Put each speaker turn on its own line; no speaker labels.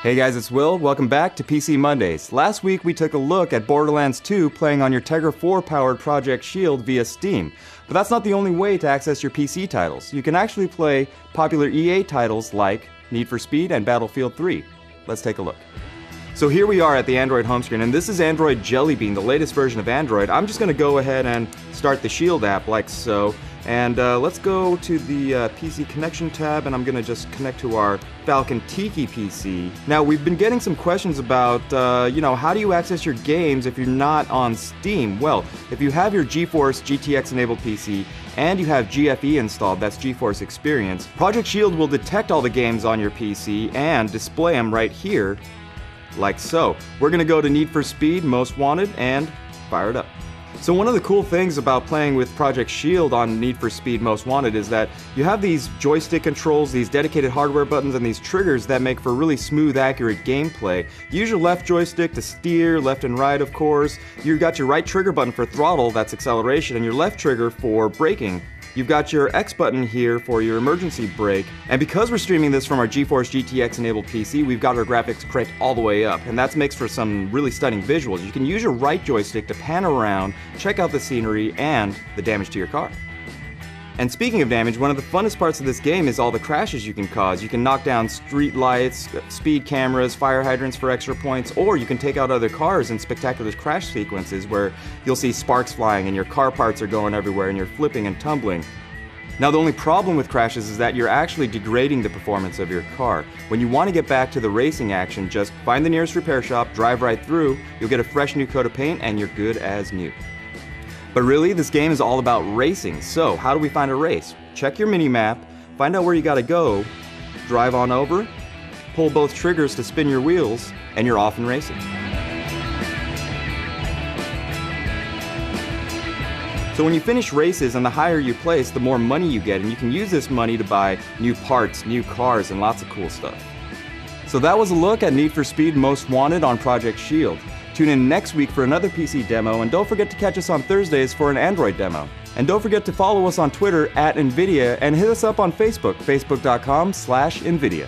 Hey guys, it's Will. Welcome back to PC Mondays. Last week we took a look at Borderlands 2 playing on your Tegra 4 powered Project Shield via Steam. But that's not the only way to access your PC titles. You can actually play popular EA titles like Need for Speed and Battlefield 3. Let's take a look. So here we are at the Android home screen, and this is Android Jelly Bean, the latest version of Android. I'm just going to go ahead and start the Shield app like so. And let's go to the PC connection tab, and I'm going to just connect to our Falcon Tiki PC. Now, we've been getting some questions about, how do you access your games if you're not on Steam? Well, if you have your GeForce GTX enabled PC and you have GFE installed, that's GeForce Experience, Project Shield will detect all the games on your PC and display them right here, like so. We're going to go to Need for Speed Most Wanted and fire it up. So one of the cool things about playing with Project Shield on Need for Speed Most Wanted is that you have these joystick controls, these dedicated hardware buttons, and these triggers that make for really smooth, accurate gameplay. You use your left joystick to steer, left and right of course. You've got your right trigger button for throttle, that's acceleration, and your left trigger for braking. You've got your X button here for your emergency brake, and because we're streaming this from our GeForce GTX enabled PC, we've got our graphics cranked all the way up, and that makes for some really stunning visuals. You can use your right joystick to pan around, check out the scenery, and the damage to your car. And speaking of damage, one of the funnest parts of this game is all the crashes you can cause. You can knock down street lights, speed cameras, fire hydrants for extra points, or you can take out other cars in spectacular crash sequences where you'll see sparks flying and your car parts are going everywhere and you're flipping and tumbling. Now the only problem with crashes is that you're actually degrading the performance of your car. When you want to get back to the racing action, just find the nearest repair shop, drive right through, you'll get a fresh new coat of paint, and you're good as new. But really, this game is all about racing, so how do we find a race? Check your mini-map, find out where you gotta go, drive on over, pull both triggers to spin your wheels, and you're off and racing. So when you finish races, and the higher you place, the more money you get, and you can use this money to buy new parts, new cars, and lots of cool stuff. So that was a look at Need for Speed Most Wanted on Project Shield. Tune in next week for another PC demo, and don't forget to catch us on Thursdays for an Android demo. And don't forget to follow us on Twitter @NVIDIA and hit us up on Facebook, facebook.com/NVIDIA.